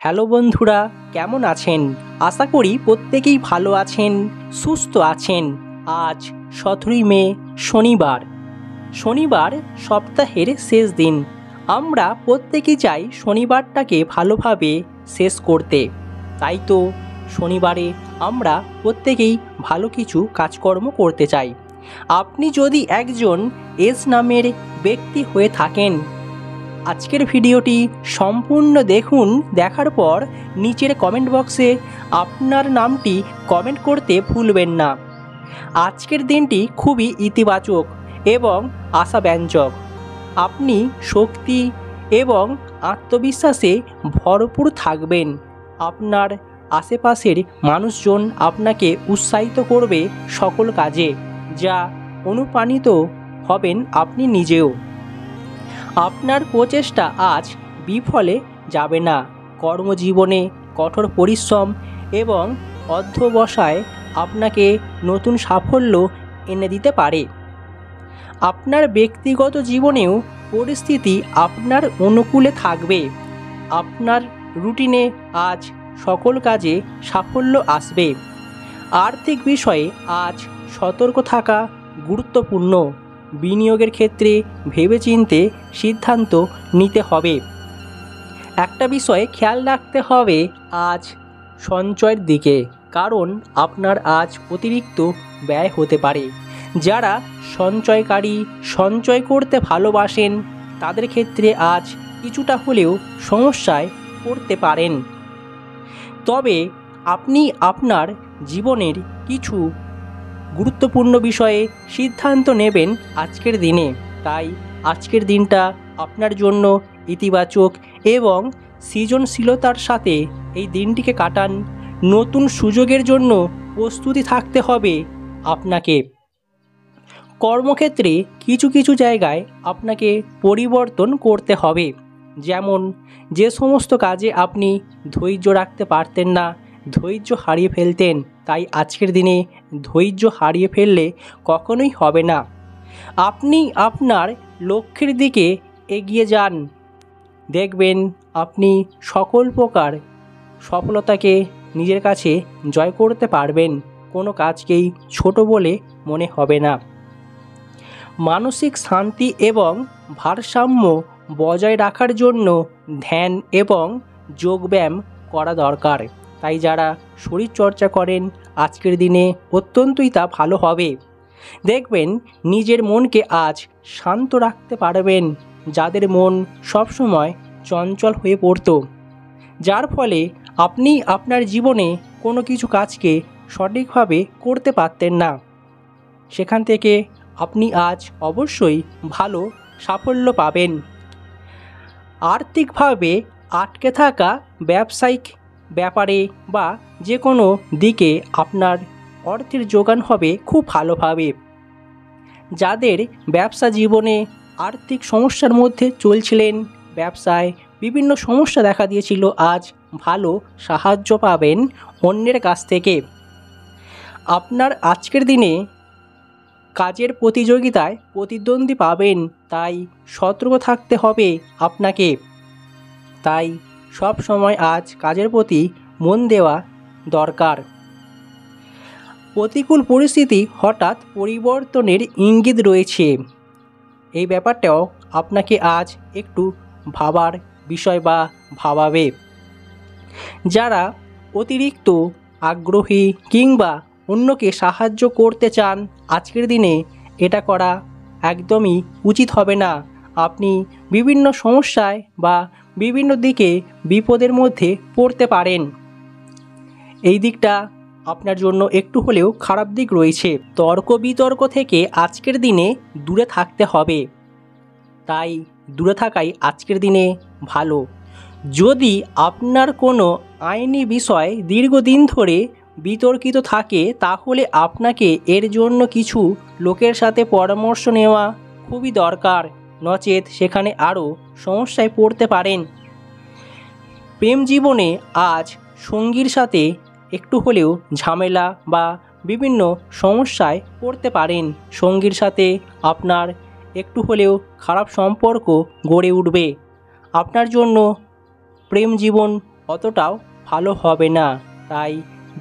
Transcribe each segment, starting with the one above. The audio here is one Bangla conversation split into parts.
হ্যালো বন্ধুরা, কেমন আছেন? আশা করি প্রত্যেকেই ভালো আছেন, সুস্থ আছেন। আজ 17ই মে, শনিবার। শনিবার সপ্তাহের শেষ দিন। আমরা প্রত্যেকেই চাই শনিবারটাকে ভালোভাবে শেষ করতে। তাই তো শনিবারে আমরা প্রত্যেকেই ভালো কিছু কাজকর্ম করতে চাই। আপনি যদি একজন এস নামের ব্যক্তি হয়ে থাকেন, আজকের ভিডিওটি সম্পূর্ণ দেখুন। দেখার পর নিচের কমেন্ট বক্সে আপনার নামটি কমেন্ট করতে ভুলবেন না। আজকের দিনটি খুবই ইতিবাচক এবং আশাব্যঞ্জক। আপনি শক্তি এবং আত্মবিশ্বাসে ভরপুর থাকবেন। আপনার আশেপাশের মানুষজন আপনাকে উৎসাহিত করবে সকল কাজে, যা অনুপ্রাণিত হবেন আপনি নিজেও। আপনার প্রচেষ্টা আজ বিফলে যাবে না। কর্মজীবনে কঠোর পরিশ্রম এবং অধ্যবসায় আপনাকে নতুন সাফল্য এনে দিতে পারে। আপনার ব্যক্তিগত জীবনেও পরিস্থিতি আপনার অনুকূলে থাকবে। আপনার রুটিনে আজ সকল কাজে সাফল্য আসবে। আর্থিক বিষয়ে আজ সতর্ক থাকা গুরুত্বপূর্ণ। বিনিয়োগের ক্ষেত্রে ভেবেচিন্তে সিদ্ধান্ত নিতে হবে। একটা বিষয়ে খেয়াল রাখতে হবে আজ সঞ্চয়ের দিকে, কারণ আপনার আজ অতিরিক্ত ব্যয় হতে পারে। যারা সঞ্চয় করতে ভালোবাসেন তাদের ক্ষেত্রে আজ কিছুটা হলেও সমস্যায় পড়তে পারেন। তবে আপনি আপনার জীবনের কিছু গুরুত্বপূর্ণ বিষয়ে সিদ্ধান্ত নেবেন আজকের দিনে। তাই আজকের দিনটা আপনার জন্য ইতিবাচক এবং সৃজনশীলতার সাথে এই দিনটিকে কাটান। নতুন সুযোগের জন্য প্রস্তুতি থাকতে হবে আপনাকে। কর্মক্ষেত্রে কিছু কিছু জায়গায় আপনাকে পরিবর্তন করতে হবে। যেমন যে সমস্ত কাজে আপনি ধৈর্য রাখতে পারতেন না, ধৈর্য হারিয়ে ফেলতেন, তাই আজকের দিনে ধৈর্য হারিয়ে ফেললে কখনোই হবে না। আপনি আপনার লক্ষ্যের দিকে এগিয়ে যান। দেখবেন আপনি সকল প্রকার সফলতাকে নিজের কাছে জয় করতে পারবেন। কোনো কাজকেই ছোট বলে মনে হবে না। মানসিক শান্তি এবং ভারসাম্য বজায় রাখার জন্য ধ্যান এবং যোগব্যায়াম করা দরকার। তাই যারা শরীরচর্চা করেন আজকের দিনে অত্যন্তই তা ভালো হবে। দেখবেন নিজের মনকে আজ শান্ত রাখতে পারবেন। যাদের মন সবসময় চঞ্চল হয়ে পড়ত, যার ফলে আপনি আপনার জীবনে কোনো কিছু কাজকে সঠিকভাবে করতে পারতেন না, সেখান থেকে আপনি আজ অবশ্যই ভালো সাফল্য পাবেন। আর্থিকভাবে আটকে থাকা ব্যবসায়িক ব্যাপারে বা যে কোনো দিকে আপনার অর্থের যোগান হবে খুব ভালোভাবে। যাদের ব্যবসা জীবনে আর্থিক সমস্যার মধ্যে চলছিলেন, ব্যবসায় বিভিন্ন সমস্যা দেখা দিয়েছিল, আজ ভালো সাহায্য পাবেন অন্যের কাছ থেকে। আপনার আজকের দিনে কাজের প্রতিযোগিতায় প্রতিদ্বন্দ্বী পাবেন, তাই সতর্ক থাকতে হবে আপনাকে। তাই সব সময় আজ কাজের প্রতি মন দেওয়া দরকার। প্রতিকূল পরিস্থিতি হঠাৎ পরিবর্তনের ইঙ্গিত রয়েছে। এই ব্যাপারটাও আপনাকে আজ একটু ভাবার বিষয় বা ভাবাবে। যারা অতিরিক্ত আগ্রহী কিংবা অন্যকে সাহায্য করতে চান, আজকের দিনে এটা করা একদমই উচিত হবে না। আপনি বিভিন্ন সমস্যায় বা বিভিন্ন দিকে বিপদের মধ্যে পড়তে পারেন। এই দিকটা আপনার জন্য একটু হলেও খারাপ দিক রয়েছে। তর্ক বিতর্ক থেকে আজকের দিনে দূরে থাকতে হবে। তাই দূরে থাকাই আজকের দিনে ভালো। যদি আপনার কোনো আইনি বিষয় দীর্ঘদিন ধরে বিতর্কিত থাকে, তাহলে আপনাকে এর জন্য কিছু লোকের সাথে পরামর্শ নেওয়া খুবই দরকার, নচেত সেখানে আরও সমস্যায় পড়তে পারেন। প্রেম জীবনে আজ সঙ্গীর সাথে একটু হলেও ঝামেলা বা বিভিন্ন সমস্যায় পড়তে পারেন। সঙ্গীর সাথে আপনার একটু হলেও খারাপ সম্পর্ক গড়ে উঠবে। আপনার জন্য প্রেম জীবন অতটাও ভালো হবে না। তাই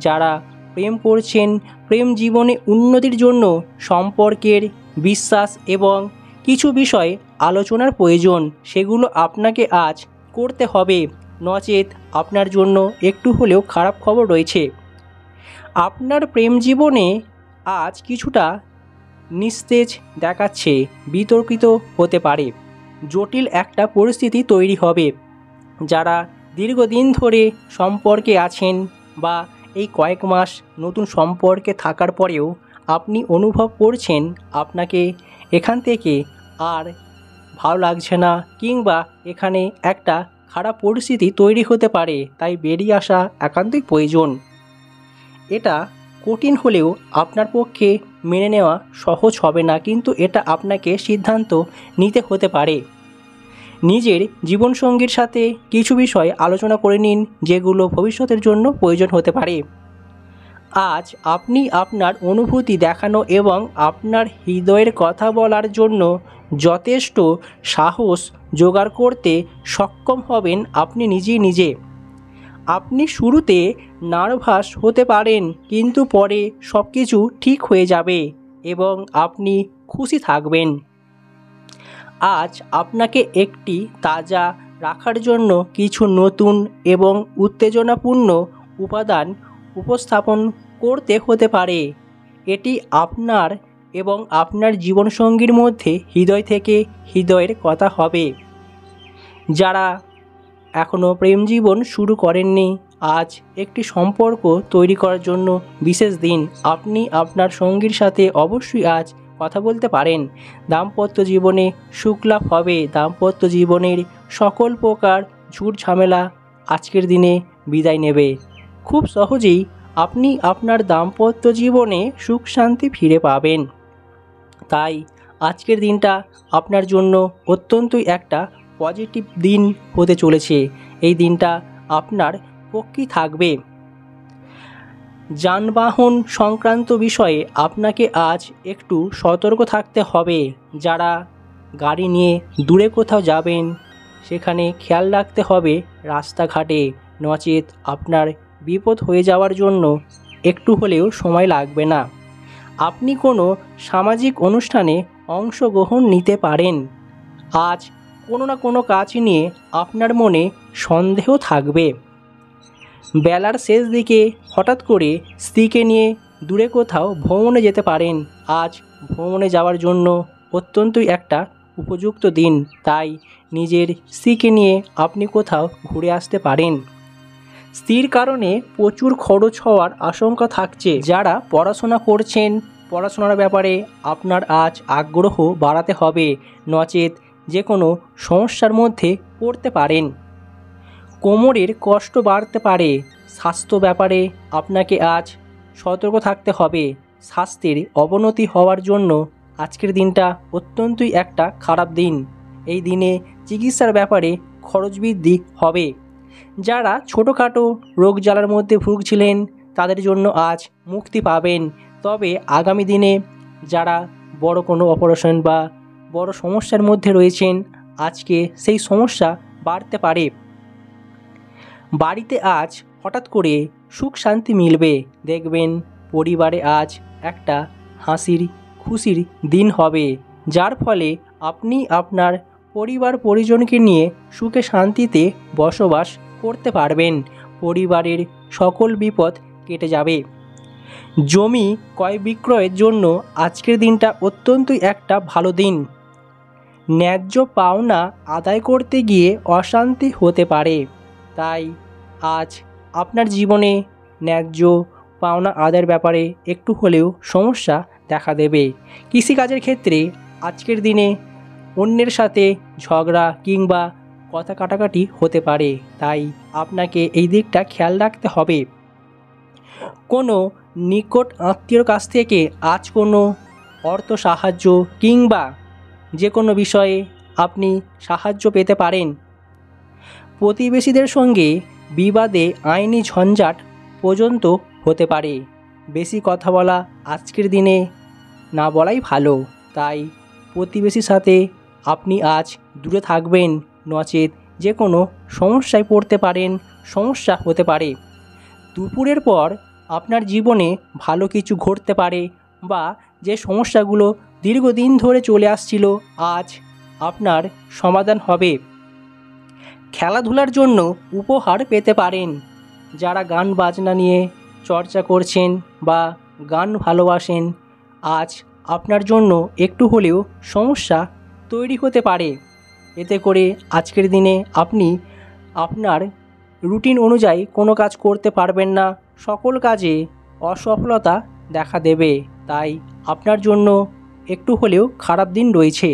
যারা প্রেম করছেন, প্রেম জীবনে উন্নতির জন্য সম্পর্কের বিশ্বাস এবং কিছু বিষয় আলোচনার প্রয়োজন, সেগুলো আপনাকে আজ করতে হবে, নচেত আপনার জন্য একটু হলেও খারাপ খবর রয়েছে। আপনার প্রেম জীবনে আজ কিছুটা নিস্তেজ দেখাচ্ছে, বিতর্কিত হতে পারে, জটিল একটা পরিস্থিতি তৈরি হবে। যারা দীর্ঘদিন ধরে সম্পর্কে আছেন বা এই কয়েক মাস নতুন সম্পর্কে থাকার পরেও আপনি অনুভব করছেন আপনাকে এখান থেকে আর ভালো লাগছে না, কিংবা এখানে একটা খারাপ পরিস্থিতি তৈরি হতে পারে, তাই বেরিয়ে আসা একান্তই প্রয়োজন। এটা কঠিন হলেও আপনার পক্ষে মেনে নেওয়া সহজ হবে না, কিন্তু এটা আপনাকে সিদ্ধান্ত নিতে হতে পারে। নিজের জীবনসঙ্গীর সাথে কিছু বিষয় আলোচনা করে নিন, যেগুলো ভবিষ্যতের জন্য প্রয়োজন হতে পারে। আজ আপনি আপনার অনুভূতি দেখানো এবং আপনার হৃদয়ের কথা বলার জন্য যথেষ্ট সাহস জোগাড় করতে সক্ষম হবেন আপনি নিজে। আপনি শুরুতে নার্ভাস হতে পারেন, কিন্তু পরে সব কিছু ঠিক হয়ে যাবে এবং আপনি খুশি থাকবেন। আজ আপনাকে একটি তাজা রাখার জন্য কিছু নতুন এবং উত্তেজনাপূর্ণ উপাদান উপস্থাপন করতে হতে পারে। এটি আপনার এবং আপনার জীবনসঙ্গীর মধ্যে হৃদয় থেকে হৃদয়ের কথা হবে। যারা এখনও প্রেম জীবন শুরু করেননি, আজ একটি সম্পর্ক তৈরি করার জন্য বিশেষ দিন। আপনি আপনার সঙ্গীর সাথে অবশ্যই আজ কথা বলতে পারেন। দাম্পত্য জীবনে সুখলাভ হবে। দাম্পত্য জীবনের সকল প্রকার ঝুট ঝামেলা আজকের দিনে বিদায় নেবে। খুব সহজেই আপনি আপনার দাম্পত্য জীবনে সুখ শান্তি ফিরে পাবেন। তাই আজকের দিনটা আপনার জন্য অত্যন্তই একটা পজিটিভ দিন হতে চলেছে। এই দিনটা আপনার পক্ষেই থাকবে। যানবাহন সংক্রান্ত বিষয়ে আপনাকে আজ একটু সতর্ক থাকতে হবে। যারা গাড়ি নিয়ে দূরে কোথাও যাবেন, সেখানে খেয়াল রাখতে হবে রাস্তাঘাটে, নচেত আপনার বিপদ হয়ে যাওয়ার জন্য একটু হলেও সময় লাগবে না। আপনি কোনো সামাজিক অনুষ্ঠানে অংশগ্রহণ নিতে পারেন। আজ কোনো না কোনো কাজ নিয়ে আপনার মনে সন্দেহ থাকবে। বেলার শেষ দিকে হঠাৎ করে স্ত্রীকে নিয়ে দূরে কোথাও ভ্রমণে যেতে পারেন। আজ ভ্রমণে যাওয়ার জন্য অত্যন্তই একটা উপযুক্ত দিন, তাই নিজের স্ত্রীকে নিয়ে আপনি কোথাও ঘুরে আসতে পারেন। স্ত্রীর কারণে প্রচুর খরচ হওয়ার আশঙ্কা থাকছে। যারা পড়াশোনা করছেন, পড়াশোনার ব্যাপারে আপনার আজ আগ্রহ বাড়াতে হবে, নচেত যে কোনো সমস্যার মধ্যে পড়তে পারেন। কোমরের কষ্ট বাড়তে পারে। স্বাস্থ্য ব্যাপারে আপনাকে আজ সতর্ক থাকতে হবে। স্বাস্থ্যের অবনতি হওয়ার জন্য আজকের দিনটা অত্যন্তই একটা খারাপ দিন। এই দিনে চিকিৎসার ব্যাপারে খরচ বৃদ্ধি হবে। যারা ছোটোখাটো রোগ জ্বালার মধ্যে ভুগছিলেন, তাদের জন্য আজ মুক্তি পাবেন। তবে আগামী দিনে যারা বড় কোনো অপারেশন বা বড় সমস্যার মধ্যে রয়েছেন, আজকে সেই সমস্যা বাড়তে পারে। বাড়িতে আজ হঠাৎ করে সুখ শান্তি মিলবে। দেখবেন পরিবারে আজ একটা হাসির খুশির দিন হবে, যার ফলে আপনি আপনার পরিবার পরিজনকে নিয়ে সুখে শান্তিতে বসবাস করতে পারবেন। পরিবারের সকল বিপদ কেটে যাবে। জমি ক্রয় বিক্রয়ের জন্য আজকের দিনটা অত্যন্তই একটা ভালো দিন। ন্যায্য পাওনা আদায় করতে গিয়ে অশান্তি হতে পারে, তাই আজ আপনার জীবনে ন্যায্য পাওনা আদায়ের ব্যাপারে একটু হলেও সমস্যা দেখা দেবে। কৃষিকাজের ক্ষেত্রে আজকের দিনে অন্যের সাথে ঝগড়া কিংবা কথা কাটাকাটি হতে পারে, তাই আপনাকে এই দিকটা খেয়াল রাখতে হবে। কোনো নিকট আত্মীয়র কাছ থেকে আজ কোনো অর্থ সাহায্য কিংবা যে কোনো বিষয়ে আপনি সাহায্য পেতে পারেন। প্রতিবেশীদের সঙ্গে বিবাদে আইনি ঝঞ্ঝাট পর্যন্ত হতে পারে। বেশি কথা বলা আজকের দিনে না বলাই ভালো, তাই প্রতিবেশীর সাথে আপনি আজ দূরে থাকবেন, নচেত যে কোনো সমস্যায় পড়তে পারেন, সমস্যা হতে পারে। দুপুরের পর আপনার জীবনে ভালো কিছু ঘটতে পারে বা যে সমস্যাগুলো দীর্ঘদিন ধরে চলে আসছিল আজ আপনার সমাধান হবে। খেলাধুলার জন্য উপহার পেতে পারেন। যারা গান বাজনা নিয়ে চর্চা করছেন বা গান ভালোবাসেন, আজ আপনার জন্য একটু হলেও সমস্যা তৈরি হতে পারে। এতে করে আজকের দিনে আপনি আপনার রুটিন অনুযায়ী কোনো কাজ করতে পারবেন না, সকল কাজে অসফলতা দেখা দেবে। তাই আপনার জন্য একটু হলেও খারাপ দিন রয়েছে।